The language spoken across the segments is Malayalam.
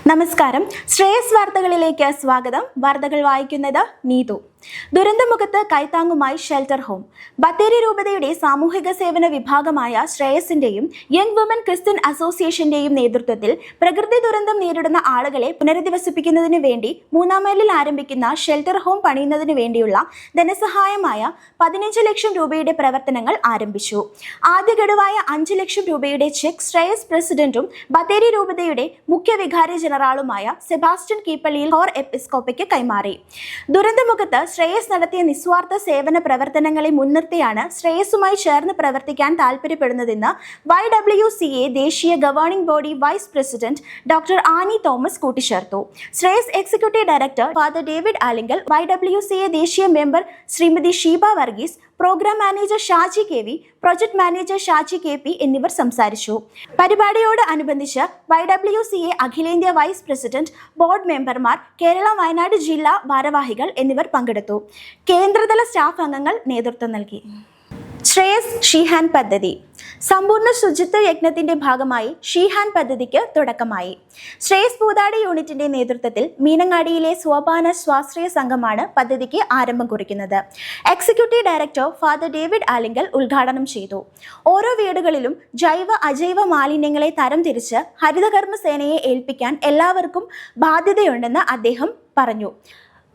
നമസ്കാരം. ശ്രേയസ് വാർത്തകളിലേക്ക് സ്വാഗതം. വാർത്തകൾ വായിക്കുന്നത് നീതു. ദുരന്തമുഖത്ത് കൈത്താങ്ങുമായി ഷെൽട്ടർ ഹോം. ബത്തേരി രൂപതയുടെ സാമൂഹിക സേവന വിഭാഗമായ ശ്രേയസിന്റെയും യങ് വുമൻ ക്രിസ്ത്യൻ അസോസിയേഷന്റെയും നേതൃത്വത്തിൽ പ്രകൃതി ദുരന്തം നേരിടുന്ന ആളുകളെ പുനരധിവസിപ്പിക്കുന്നതിനു വേണ്ടി 3-ാം മൈലിൽ ആരംഭിക്കുന്ന ഷെൽട്ടർ ഹോം പണിയുന്നതിനു വേണ്ടിയുള്ള ധനസഹായമായ 15 ലക്ഷം രൂപയുടെ പ്രവർത്തനങ്ങൾ ആരംഭിച്ചു. ആദ്യ ഗഡുവായ 5 ലക്ഷം രൂപയുടെ ചെക്ക് ശ്രേയസ് പ്രസിഡന്റും ബത്തേരി രൂപതയുടെ മുഖ്യ വികാരി ജനറാളുമായ സെബാസ്റ്റ്യൻ കീപ്പള്ളിയിൽ കോർ എപ്പിസ്കോപ്പയ്ക്ക് കൈമാറി. ദുരന്തമുഖത്ത് ശ്രേയസ് നടത്തിയ നിസ്വാർത്ഥ സേവന പ്രവർത്തനങ്ങളെ മുൻനിർത്തിയാണ് ശ്രേയസുമായി ചേർന്ന് പ്രവർത്തിക്കാൻ താൽപര്യപ്പെടുന്നതെന്ന് YWCA ദേശീയ governing body vice president doctor Annie Thomas കൂട്ടിച്ചേർത്തു. Shreyas executive director father David Alinkal, YWCA ദേശീയ member Shrimati Sheeba Varghese, programme manager Shaji KV, project manager Shaji KP എന്നിവർ സംസാരിച്ചു. പരിപാടിയോട് അനുബന്ധിച്ച് YWCA അഖിലേന്ത്യാ വൈസ് പ്രസിഡന്റ്, ബോർഡ് മെമ്പർമാർ, കേരള വയനാട് ജില്ലാ ഭാരവാഹികൾ എന്നിവർ പങ്കെടുത്തു. കേന്ദ്രതല സ്റ്റാഫ് അംഗങ്ങൾ നേതൃത്വം നൽകി. ശ്രേയസ് ഷീഹാൻഡ് പദ്ധതി. സമ്പൂർണ്ണ ശുചിത്വ യജ്ഞത്തിന്റെ ഭാഗമായി ഷീഹാൻഡ് പദ്ധതിക്ക് തുടക്കമായി. ശ്രേയസ് പൂതാടി യൂണിറ്റിന്റെ നേതൃത്വത്തിൽ മീനങ്ങാടിയിലെ സോപാന സ്വാശ്രയ സംഘമാണ് പദ്ധതിക്ക് ആരംഭം കുറിക്കുന്നത്. Executive director father David Alinkal ഉദ്ഘാടനം ചെയ്തു. ഓരോ വീടുകളിലും ജൈവ അജൈവ മാലിന്യങ്ങളെ തരംതിരിച്ച് ഹരിതകർമ്മ സേനയെ ഏൽപ്പിക്കാൻ എല്ലാവർക്കും ബാധ്യതയുണ്ടെന്ന് അദ്ദേഹം പറഞ്ഞു.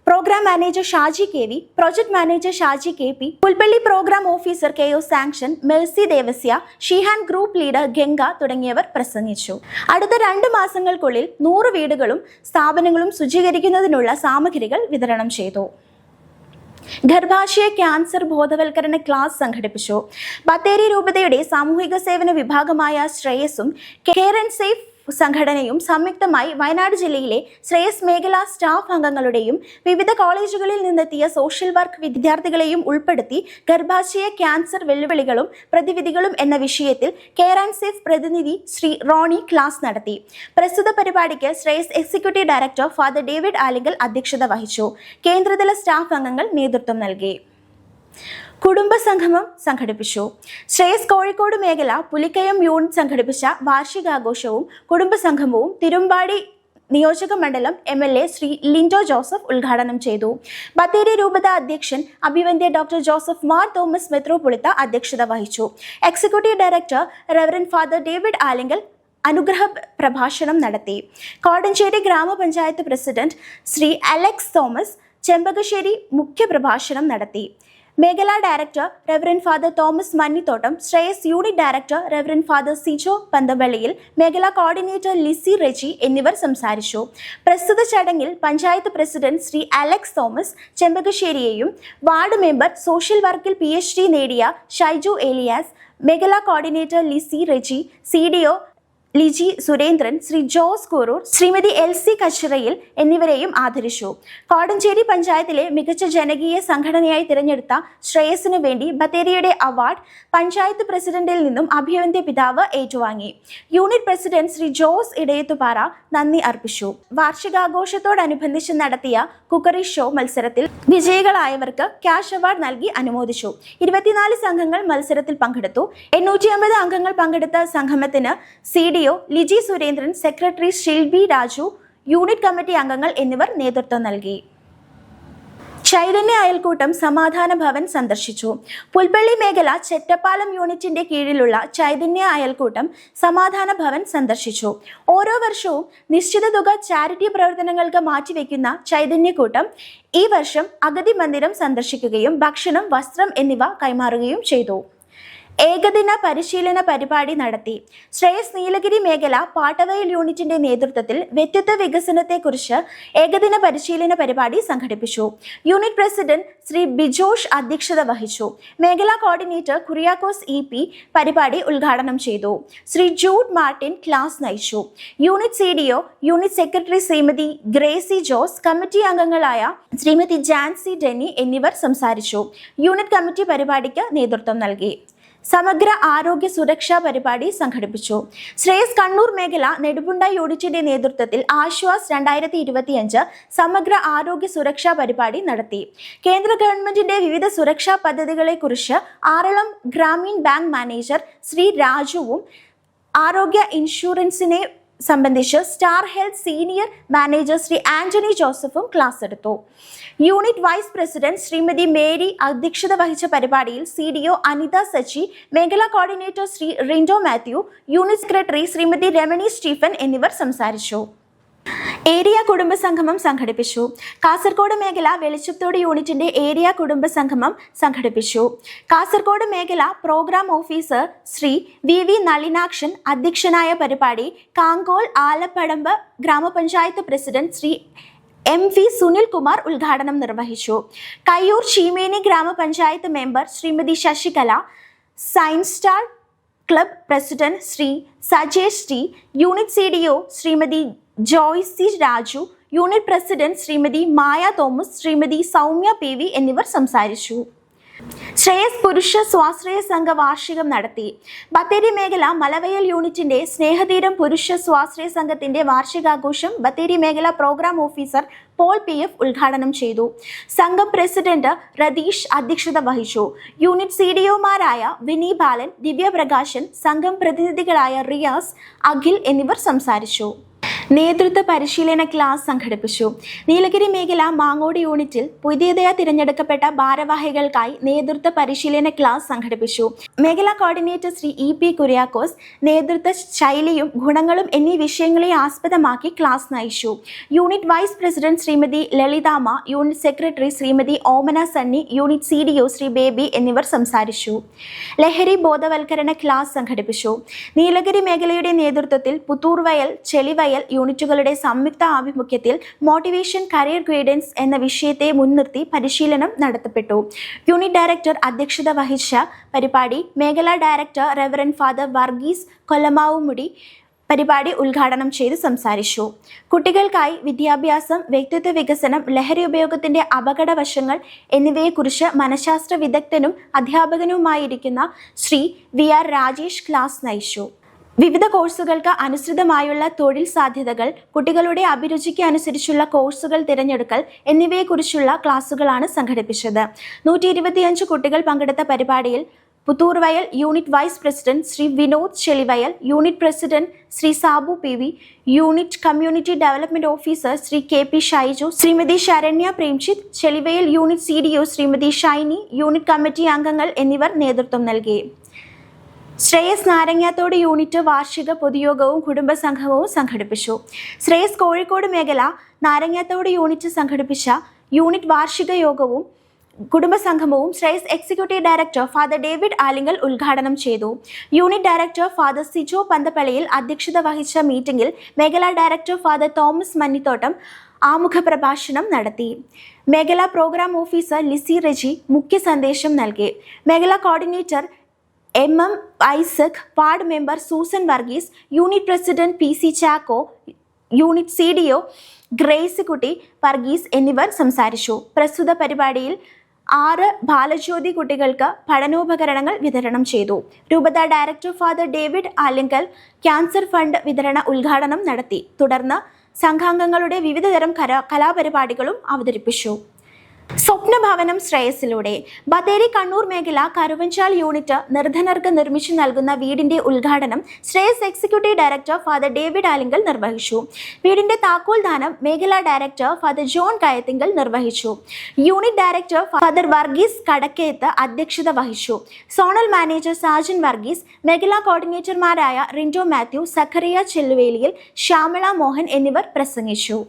Programme manager Shaji KV, project manager Shaji KP, Pulpally programme officer KO സാങ്ഷൻ, മെൽസി ദേവസ്യ, ഷീഹാൻഡ് ഗ്രൂപ്പ് ലീഡർ ഗംഗ തുടങ്ങിയവർ പ്രസംഗിച്ചു. അടുത്ത 2 മാസങ്ങൾക്കുള്ളിൽ 100 വീടുകളും സ്ഥാപനങ്ങളും ശുചീകരിക്കുന്നതിനുള്ള സാമഗ്രികൾ വിതരണം ചെയ്തു. ഗർഭാശയ ക്യാൻസർ ബോധവൽക്കരണ ക്ലാസ് സംഘടിപ്പിച്ചു. ബത്തേരി രൂപതയുടെ സാമൂഹിക സേവന വിഭാഗമായ ശ്രേയസും കെയർ ആൻഡ് സേഫ് സംഘടനയും സംയുക്തമായി വയനാട് ജില്ലയിലെ ശ്രേയസ് മേഖലാ സ്റ്റാഫ് അംഗങ്ങളുടെയും വിവിധ കോളേജുകളിൽ നിന്നെത്തിയ സോഷ്യൽ വർക്ക് വിദ്യാർത്ഥികളെയും ഉൾപ്പെടുത്തി ഗർഭാശയ ക്യാൻസർ വെല്ലുവിളികളും പ്രതിവിധികളും എന്ന വിഷയത്തിൽ കെയർ ആൻഡ് സേഫ് പ്രതിനിധി ശ്രീ റോണി ക്ലാസ് നടത്തി. പ്രസ്തുത പരിപാടിക്ക് Shreyas executive director father David Alinkal അധ്യക്ഷത വഹിച്ചു. കേന്ദ്രതല സ്റ്റാഫ് അംഗങ്ങൾ നേതൃത്വം നൽകി. കുടുംബസംഗമം സംഘടിപ്പിച്ചു. ശ്രേയസ് കോഴിക്കോട് മേഖല പുലിക്കയം യൂണിറ്റ് സംഘടിപ്പിച്ച വാർഷികാഘോഷവും കുടുംബസംഗമവും തിരുമ്പാടി നിയോജക മണ്ഡലം MLA ശ്രീ ലിൻഡോ ജോസഫ് ഉദ്ഘാടനം ചെയ്തു. ബത്തേരി രൂപത അധ്യക്ഷൻ അഭിവന്ദ്യ ഡോക്ടർ ജോസഫ് മാർ തോമസ് മെത്രോപൊളിത്ത അധ്യക്ഷത വഹിച്ചു. Executive director reverend father David Alinkal അനുഗ്രഹ പ്രഭാഷണം നടത്തി. കോടഞ്ചേരി ഗ്രാമപഞ്ചായത്ത് president Shri Alex Thomas Chembakassery മുഖ്യപ്രഭാഷണം നടത്തി. മേഖലാ director reverend father Thomas Mannithottam, Shreyas unit director reverend father Sijo Panthavalliyil, മേഖലാ കോർഡിനേറ്റർ ലിസി റെജി എന്നിവർ സംസാരിച്ചു. പ്രസ്തുത ചടങ്ങിൽ panchayat president Shri Alex Thomas ചെമ്പകശ്ശേരിയെയും വാർഡ് മെമ്പർ സോഷ്യൽ വർക്കിൽ PhD നേടിയ ഷൈജു ഏലിയാസ്, മേഖലാ coordinator Lissy Reji, CDO Liji Surendran, Shri Jose കൂറൂർ, Shrimati LC കച്ചിറയിൽ എന്നിവരെയും ആദരിച്ചു. കോടഞ്ചേരി പഞ്ചായത്തിലെ മികച്ച ജനകീയ സംഘടനയായി തിരഞ്ഞെടുത്ത ശ്രേയസിനു വേണ്ടി ബത്തേരിയുടെ അവാർഡ് പഞ്ചായത്ത് പ്രസിഡന്റിൽ നിന്നും അഭിവന്ദ്യ പിതാവ് ഏറ്റുവാങ്ങി. യൂണിറ്റ് പ്രസിഡന്റ് ശ്രീ ജോസ് ഇടയത്തുപാറ നന്ദി അർപ്പിച്ചു. വാർഷികാഘോഷത്തോടനുബന്ധിച്ച് നടത്തിയ കുക്കറി ഷോ മത്സരത്തിൽ വിജയികളായവർക്ക് ക്യാഷ് അവാർഡ് നൽകി അനുമോദിച്ചു. 24 സംഘങ്ങൾ മത്സരത്തിൽ പങ്കെടുത്തു. 850 അംഗങ്ങൾ പങ്കെടുത്ത സംഗമത്തിന് CDO Liji Surendran, secretary Shilby Raju, unit committee അംഗങ്ങൾ എന്നിവർ നേതൃത്വം നൽകി. ചൈതന്യ അയൽക്കൂട്ടം സമാധാന ഭവൻ സന്ദർശിച്ചു. പുൽപ്പള്ളി മേഖല ചെറ്റപ്പാലം യൂണിറ്റിന്റെ കീഴിലുള്ള ചൈതന്യ അയൽക്കൂട്ടം സമാധാന ഭവൻ സന്ദർശിച്ചു. ഓരോ വർഷവും നിശ്ചിത തുക ചാരിറ്റി പ്രവർത്തനങ്ങൾക്ക് മാറ്റിവെക്കുന്ന ചൈതന്യക്കൂട്ടം ഈ വർഷം അഗതി മന്ദിരം സന്ദർശിക്കുകയും ഭക്ഷണം, വസ്ത്രം എന്നിവ കൈമാറുകയും ചെയ്തു. ഏകദിന പരിശീലന പരിപാടി നടത്തി. ശ്രേയസ് നീലഗിരി മേഖല പാട്ടവയൽ യൂണിറ്റിന്റെ നേതൃത്വത്തിൽ വ്യക്തിത്വ വികസനത്തെക്കുറിച്ച് ഏകദിന പരിശീലന പരിപാടി സംഘടിപ്പിച്ചു. യൂണിറ്റ് പ്രസിഡന്റ് ശ്രീ ബിജോഷ് അധ്യക്ഷത വഹിച്ചു. മേഖലാ കോർഡിനേറ്റർ കുറിയാക്കോസ് EP പരിപാടി ഉദ്ഘാടനം ചെയ്തു. ശ്രീ ജൂഡ് മാർട്ടിൻ ക്ലാസ് നയിച്ചു. Unit CDO, unit secretary Shrimati Gracy Jose, committee അംഗങ്ങളായ ശ്രീമതി ജാൻസി ഡെന്നി എന്നിവർ സംസാരിച്ചു. യൂണിറ്റ് കമ്മിറ്റി പരിപാടിക്ക് നേതൃത്വം നൽകി. സമഗ്ര ആരോഗ്യ സുരക്ഷാ പരിപാടി സംഘടിപ്പിച്ചു. ശ്രേയസ് കണ്ണൂർ മേഖല നെടുമുണ്ട യൂണിറ്റിന്റെ നേതൃത്വത്തിൽ ആശ്വാസ് 2025 സമഗ്ര ആരോഗ്യ സുരക്ഷാ പരിപാടി നടത്തി. കേന്ദ്ര ഗവൺമെന്റിന്റെ വിവിധ സുരക്ഷാ പദ്ധതികളെക്കുറിച്ച് ആറളം ഗ്രാമീൺ ബാങ്ക് മാനേജർ ശ്രീ രാജുവും ആരോഗ്യ ഇൻഷുറൻസിനെ സംബന്ധിച്ച് star health senior manager Shri Antony ജോസഫും ക്ലാസ് എടുത്തു. Unit vice president Shrimati Mary അധ്യക്ഷത വഹിച്ച പരിപാടിയിൽ CDO അനിത സച്ചി, മേഖലാ coordinator Shri Rindo Mathew, unit secretary Shrimati Ramani Stephen എന്നിവർ സംസാരിച്ചു. ഏരിയ കുടുംബ സംഗമം സംഘടിപ്പിച്ചു. കാസർഗോഡ് മേഖല വെളിച്ചത്തോട് യൂണിറ്റിന്റെ ഏരിയ കുടുംബ സംഗമം സംഘടിപ്പിച്ചു. കാസർഗോഡ് മേഖല programme officer Shri VV Nalinakshan അധ്യക്ഷനായ പരിപാടി കാങ്കോൽ ആലപ്പടമ്പ് ഗ്രാമപഞ്ചായത്ത് പ്രസിഡന്റ് ശ്രീ MV സുനിൽ കുമാർ ഉദ്ഘാടനം നിർവഹിച്ചു. കയ്യൂർ ചീമേനി ഗ്രാമപഞ്ചായത്ത് member Shrimati Sasikala, science star club president Shri Sajesh T, unit CDO Shrimati Joycy Raju, unit president Shrimati Maya Thomas, Shrimati Soumya PV എന്നിവർ സംസാരിച്ചു. ശ്രേയസ് പുരുഷ സ്വാശ്രയ സംഘ വാർഷികം നടത്തി. ബത്തേരി മേഖല മലവയൽ യൂണിറ്റിന്റെ സ്നേഹതീരം പുരുഷ സ്വാശ്രയ സംഘത്തിന്റെ വാർഷികാഘോഷം ബത്തേരി മേഖല പ്രോഗ്രാം ഓഫീസർ പോൾ PF ഉദ്ഘാടനം ചെയ്തു. സംഘം പ്രസിഡന്റ് രതീഷ് അധ്യക്ഷത വഹിച്ചു. യൂണിറ്റ് CDOമാരായ വിനി ബാലൻ, ദിവ്യപ്രകാശൻ, സംഘം പ്രതിനിധികളായ റിയാസ്, അഖിൽ എന്നിവർ സംസാരിച്ചു. നേതൃത്വ പരിശീലന ക്ലാസ് സംഘടിപ്പിച്ചു. നീലഗിരി മേഖല മാങ്ങോട് യൂണിറ്റിൽ പുതിയതായി തിരഞ്ഞെടുക്കപ്പെട്ട ഭാരവാഹികൾക്കായി നേതൃത്വ പരിശീലന ക്ലാസ് സംഘടിപ്പിച്ചു. മേഖലാ കോർഡിനേറ്റർ ശ്രീ EP കുര്യാക്കോസ് നേതൃത്വ ശൈലിയും ഗുണങ്ങളും എന്നീ വിഷയങ്ങളെ ആസ്പദമാക്കി ക്ലാസ് നയിച്ചു. Unit vice president Shrimati Lalithamma, unit secretary Shrimati Omana Sunny, unit CDO Shri Baby എന്നിവർ സംസാരിച്ചു. ലഹരി ബോധവൽക്കരണ ക്ലാസ് സംഘടിപ്പിച്ചു. നീലഗിരി മേഖലയുടെ നേതൃത്വത്തിൽ പുത്തൂർവയൽ, ചെളിവയൽ യൂണിറ്റുകളുടെ സംയുക്ത ആഭിമുഖ്യത്തിൽ മോട്ടിവേഷൻ കരിയർ ഗൈഡൻസ് എന്ന വിഷയത്തെ മുൻനിർത്തി പരിശീലനം നടത്തപ്പെട്ടു. യൂണിറ്റ് ഡയറക്ടർ അധ്യക്ഷത വഹിച്ച പരിപാടി മേഖലാ ഡയറക്ടർ റെവറൻഡ് ഫാദർ വർഗീസ് കൊല്ലമാവുമുടി പരിപാടി ഉദ്ഘാടനം ചെയ്ത് സംസാരിച്ചു. കുട്ടികൾക്കായി വിദ്യാഭ്യാസം, വ്യക്തിത്വ വികസനം, ലഹരി ഉപയോഗത്തിന്റെ അപകടവശങ്ങൾ എന്നിവയെക്കുറിച്ച് മനഃശാസ്ത്ര വിദഗ്ധനും അധ്യാപകനുമായിരിക്കുന്ന ശ്രീ VR രാജേഷ് ക്ലാസ് നയിച്ചു. വിവിധ കോഴ്സുകൾക്ക് അനുസൃതമായുള്ള തൊഴിൽ സാധ്യതകൾ, കുട്ടികളുടെ അഭിരുചിക്ക് അനുസരിച്ചുള്ള കോഴ്സുകൾ തിരഞ്ഞെടുക്കൽ എന്നിവയെക്കുറിച്ചുള്ള ക്ലാസുകളാണ് സംഘടിപ്പിച്ചത്. 125 കുട്ടികൾ പങ്കെടുത്ത പരിപാടിയിൽ Puthurvayal unit vice president Shri Vinod Chelivayal, unit president Shri Sabu PV, unit community development officer Shri KP Shaiju, Shrimati Saranya Premjith, Chelivayal unit CDO Shrimati Shiny, unit committee അംഗങ്ങൾ എന്നിവർ നേതൃത്വം നൽകി. ശ്രേയസ് നാരങ്ങാത്തോട് യൂണിറ്റ് വാർഷിക പൊതുയോഗവും കുടുംബസംഗമവും സംഘടിപ്പിച്ചു. ശ്രേയസ് കോഴിക്കോട് മേഖല നാരങ്ങാത്തോട് യൂണിറ്റ് സംഘടിപ്പിച്ച യൂണിറ്റ് വാർഷിക യോഗവും കുടുംബസംഗമവും Shreyas executive director father David Alinkal ഉദ്ഘാടനം ചെയ്തു. Unit director father Sijo Panthappalliyil അധ്യക്ഷത വഹിച്ച മീറ്റിംഗിൽ മേഖലാ ഡയറക്ടർ ഫാദർ തോമസ് മന്നിത്തോട്ടം ആമുഖ പ്രഭാഷണം നടത്തി. മേഖലാ പ്രോഗ്രാം ഓഫീസർ ലിസി റെജി മുഖ്യ സന്ദേശം നൽകി. മേഖലാ കോർഡിനേറ്റർ MM ഐസക്, വാർഡ് member Susan Varghese, unit president PC Chacko, unit CDO Gracykutty Varghese എന്നിവർ സംസാരിച്ചു. പ്രസ്തുത പരിപാടിയിൽ 6 ബാലജ്യോതി കുട്ടികൾക്ക് പഠനോപകരണങ്ങൾ വിതരണം ചെയ്തു. രൂപത director father David Alinkal cancer fund വിതരണ ഉദ്ഘാടനം നടത്തി. തുടർന്ന് സംഘാംഗങ്ങളുടെ വിവിധതരം കലാപരിപാടികളും അവതരിപ്പിച്ചു. സ്വപ്നഭവനം ശ്രേയസിലൂടെ ബത്തേരി കണ്ണൂർ മേഖല കരുവഞ്ചാൽ യൂണിറ്റ് നിർധനർക്ക് നിർമ്മിച്ചു നൽകുന്ന വീടിന്റെ ഉദ്ഘാടനം Shreyas executive director father David Alinkal നിർവഹിച്ചു. വീടിന്റെ താക്കോൽ ദാനം മേഖലാ ഡയറക്ടർ ഫാദർ ജോൺ കയത്തിങ്കൽ നിർവഹിച്ചു. യൂണിറ്റ് ഡയറക്ടർ ഫാദർ വർഗീസ് കടക്കേത്ത് അധ്യക്ഷത വഹിച്ചു. സോണൽ മാനേജർ സാജൻ വർഗീസ്, മേഖലാ കോർഡിനേറ്റർമാരായ റിൻഡോ മാത്യു, സഖറിയ ചെല്ലുവേലിയിൽ, ശ്യാമള മോഹൻ എന്നിവർ പ്രസംഗിച്ചു.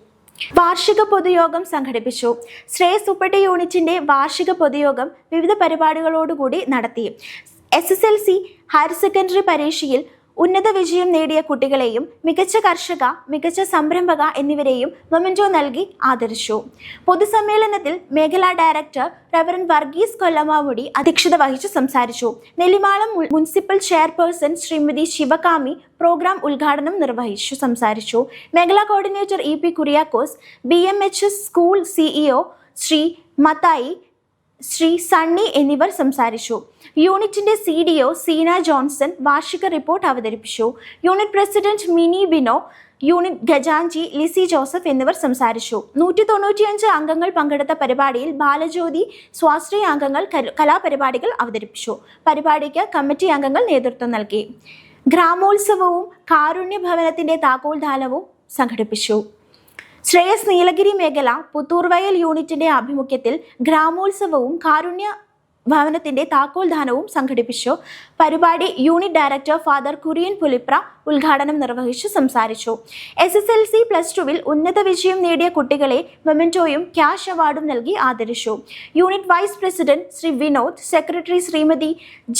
വാർഷിക പൊതുയോഗം സംഘടിപ്പിച്ചു. ശ്രേയസ് ഉപ്പട്ടി യൂണിറ്റിന്റെ വാർഷിക പൊതുയോഗം വിവിധ പരിപാടികളോടുകൂടി നടത്തി. SSLC ഹയർ സെക്കൻഡറി പരീക്ഷയിൽ ഉന്നത വിജയം നേടിയ കുട്ടികളെയും മികച്ച കർഷക, മികച്ച സംരംഭക എന്നിവരെയും മൊമെന്റോ നൽകി ആദരിച്ചു. പൊതുസമ്മേളനത്തിൽ മേഖലാ ഡയറക്ടർ റെവറൻഡ് വർഗീസ് കൊല്ലമാവുടി അധ്യക്ഷത വഹിച്ചു സംസാരിച്ചു. Nellimalam municipal chairperson Shrimati Sivakami programme ഉദ്ഘാടനം നിർവഹിച്ചു സംസാരിച്ചു. മേഖലാ coordinator EP Kuriakose, BMHS school CEO Shri Mathai, Shri Sunny എന്നിവർ സംസാരിച്ചു. യൂണിറ്റിന്റെ CDO സീന ജോൺസൺ വാർഷിക റിപ്പോർട്ട് അവതരിപ്പിച്ചു. Unit president Mini Bino, unit ഖജാൻജി ലിസി ജോസഫ് എന്നിവർ സംസാരിച്ചു. 195 അംഗങ്ങൾ പങ്കെടുത്ത പരിപാടിയിൽ ബാലജ്യോതി സ്വാശ്രയ അംഗങ്ങൾ കലാപരിപാടികൾ അവതരിപ്പിച്ചു. പരിപാടിക്ക് കമ്മിറ്റി അംഗങ്ങൾ നേതൃത്വം നൽകി. ഗ്രാമോത്സവവും കാരുണ്യ ഭവനത്തിന്റെ താക്കോൽദാനവും സംഘടിപ്പിച്ചു. ശ്രേയസ് നീലഗിരി മേഖല പുത്തൂർവയൽ യൂണിറ്റിന്റെ ആഭിമുഖ്യത്തിൽ ഗ്രാമോത്സവവും കാരുണ്യ ഭവനത്തിന്റെ താക്കോൽദാനവും സംഘടിപ്പിച്ചു. പരിപാടി unit director father Kurian Pulipra ഉദ്ഘാടനം നിർവഹിച്ചു സംസാരിച്ചു. SSLC +2 ഉന്നത വിജയം നേടിയ കുട്ടികളെ മൊമെന്റോയും ക്യാഷ് അവാർഡും നൽകി ആദരിച്ചു. Unit vice president Shri Vinod, secretary Shrimati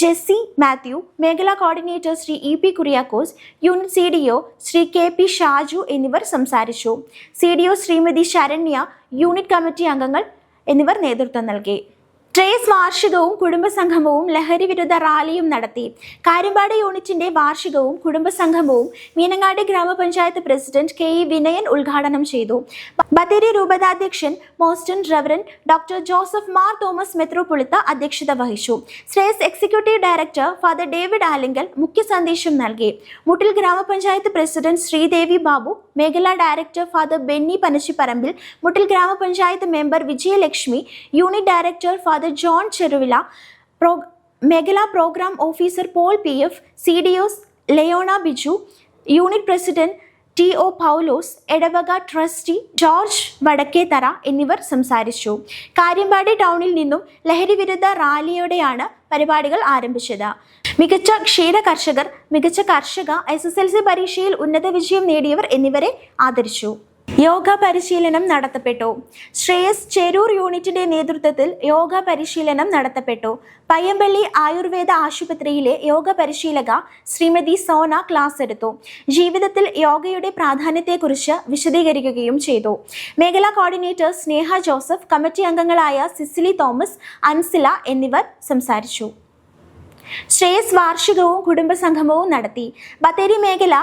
Jessy Mathew, മേഖലാ coordinator Shri EP Kuriakose, unit CDO Shri KP Shaju എന്നിവർ സംസാരിച്ചു. CDO Shrimati Saranya, unit committee അംഗങ്ങൾ എന്നിവർ നേതൃത്വം നൽകി. ശ്രേയസ് വാർഷികവും കുടുംബസംഗമവും ലഹരി വിരുദ്ധ റാലിയും നടത്തി. കാര്യമ്പാട് യൂണിറ്റിന്റെ വാർഷികവും കുടുംബസംഗമവും മീനങ്ങാടി ഗ്രാമപഞ്ചായത്ത് പ്രസിഡന്റ് KE വിനയൻ ഉദ്ഘാടനം ചെയ്തു. ബത്തേരി രൂപതാധ്യക്ഷൻ most reverend doctor Joseph Mar Thomas മെത്രോപൊളിത്ത അധ്യക്ഷത വഹിച്ചു. Shreyas executive director father David Alinkal മുഖ്യ സന്ദേശം നൽകി. മുട്ടിൽ ഗ്രാമപഞ്ചായത്ത് പ്രസിഡന്റ് ശ്രീദേവി ബാബു, മേഖലാ director father Benny Panachiparambil, Muttil ഗ്രാമപഞ്ചായത്ത് member Vijayalakshmi, unit director father John Cheruvila, മേഖലാ programme officer Paul PF, CDO Leona Biju, unit president TO Paulose, ഇടവക ട്രസ്റ്റി ജോർജ് വടക്കേത്തറ എന്നിവർ സംസാരിച്ചു. കാര്യമ്പാടി ടൗണിൽ നിന്നും ലഹരി വിരുദ്ധ റാലിയോടെയാണ് പരിപാടികൾ ആരംഭിച്ചത്. മികച്ച ക്ഷീര കർഷകർ, മികച്ച കർഷക, SSLC പരീക്ഷയിൽ ഉന്നത വിജയം നേടിയവർ എന്നിവരെ ആദരിച്ചു. യോഗ പരിശീലനം നടത്തപ്പെട്ടു. ശ്രേയസ് ചെരൂർ യൂണിറ്റിന്റെ നേതൃത്വത്തിൽ യോഗ പരിശീലനം നടത്തപ്പെട്ടു. പയ്യമ്പള്ളി ആയുർവേദ ആശുപത്രിയിലെ യോഗ പരിശീലക ശ്രീമതി സോന ക്ലാസ് എടുത്തു. ജീവിതത്തിൽ യോഗയുടെ പ്രാധാന്യത്തെക്കുറിച്ച് വിശദീകരിക്കുകയും ചെയ്തു. മേഖലാ കോർഡിനേറ്റർ സ്നേഹ ജോസഫ്, കമ്മിറ്റി അംഗങ്ങളായ സിസിലി തോമസ്, അൻസില എന്നിവർ സംസാരിച്ചു. ശ്രേയസ് വാർഷികവും കുടുംബസംഗമവും നടത്തി. ബത്തേരി മേഖല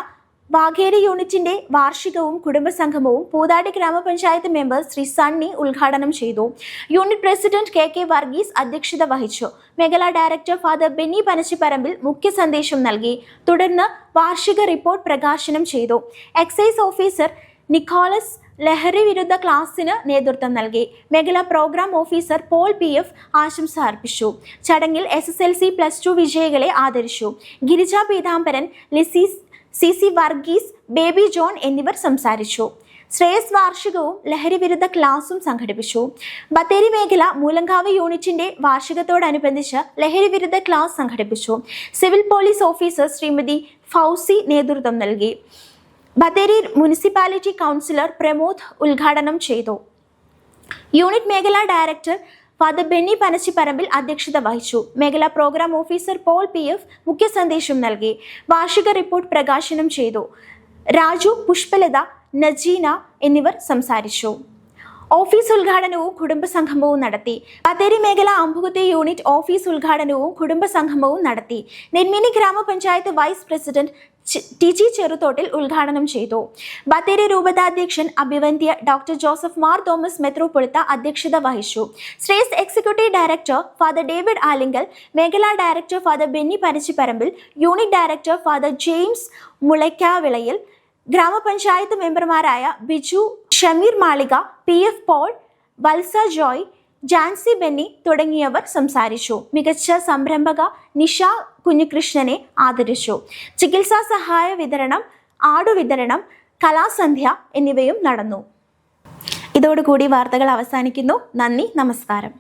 വാഘേരി യൂണിറ്റിന്റെ വാർഷികവും കുടുംബസംഗമവും പൂതാടി ഗ്രാമപഞ്ചായത്ത് മെമ്പർ ശ്രീ സണ്ണി ഉദ്ഘാടനം ചെയ്തു. യൂണിറ്റ് പ്രസിഡന്റ് KK വർഗീസ് അധ്യക്ഷത വഹിച്ചു. മേഖലാ ഡയറക്ടർ ഫാദർ ബെന്നി പനച്ചിപ്പറമ്പിൽ മുഖ്യ സന്ദേശം നൽകി. തുടർന്ന് വാർഷിക റിപ്പോർട്ട് പ്രകാശനം ചെയ്തു. എക്സൈസ് ഓഫീസർ നിക്കോളസ് ലഹരി വിരുദ്ധ ക്ലാസിന് നേതൃത്വം നൽകി. മേഖലാ പ്രോഗ്രാം ഓഫീസർ പോൾ PF ആശംസ അർപ്പിച്ചു. ചടങ്ങിൽ SSLC +2 വിജയികളെ ആദരിച്ചു. Girija Peethambaran, CC Varghese, baby John എന്നിവർ സംസാരിച്ചു. ശ്രേയസ് വാർഷികവും ലഹരി വിരുദ്ധ ക്ലാസും സംഘടിപ്പിച്ചു. ബത്തേരി മേഖല മൂലങ്കാവ് യൂണിറ്റിന്റെ വാർഷികത്തോടനുബന്ധിച്ച് ലഹരി വിരുദ്ധ ക്ലാസ് സംഘടിപ്പിച്ചു. Civil police officer Shrimati Fauci നേതൃത്വം നൽകി. ബത്തേരി മുനിസിപ്പാലിറ്റി കൗൺസിലർ പ്രമോദ് ഉദ്ഘാടനം ചെയ്തു. യൂണിറ്റ് മേഖലാ ഡയറക്ടർ ഫാദർ ബെന്നി പനച്ചിപ്പറമ്പിൽ അധ്യക്ഷത വഹിച്ചു. മേഖലാ പ്രോഗ്രാം ഓഫീസർ പോൾ PF മുഖ്യ സന്ദേശം നൽകി. വാർഷിക റിപ്പോർട്ട് പ്രകാശനം ചെയ്തു. രാജു, പുഷ്പലത, നജീന എന്നിവർ സംസാരിച്ചു. ഓഫീസ് ഉദ്ഘാടനവും കുടുംബസംഗമവും നടത്തി. ബത്തേരി മേഖല അമ്പുകുത്തി യൂണിറ്റ് ഓഫീസ് ഉദ്ഘാടനവും കുടുംബസംഗമവും നടത്തി. നെന്മിനി ഗ്രാമപഞ്ചായത്ത് വൈസ് പ്രസിഡന്റ് TG ചെറുത്തോട്ടിൽ ഉദ്ഘാടനം ചെയ്തു. ബത്തേരി രൂപതാധ്യക്ഷൻ അഭിവന്ദ്യ ഡോക്ടർ ജോസഫ് മാർ തോമസ് മെത്രോപൊളിത്ത അധ്യക്ഷത വഹിച്ചു. Shreyas executive director father David Alinkal, മേഖലാ director father Benny Panachiparambil, unit director father James Mulaykkavilayil, ഗ്രാമപഞ്ചായത്ത് മെമ്പർമാരായ Biju, Shameer Malika, PF Paul, Valsa Joy, Jancy Benny തുടങ്ങിയവർ സംസാരിച്ചു. മികച്ച സംരംഭക നിഷ കുഞ്ഞികൃഷ്ണനെ ആദരിച്ചു. ചികിത്സാ സഹായ വിതരണം, ആടുവിതരണം, കലാസന്ധ്യ എന്നിവയും നടന്നു. ഇതോടുകൂടി വാർത്തകൾ അവസാനിക്കുന്നു. നന്ദി, നമസ്കാരം.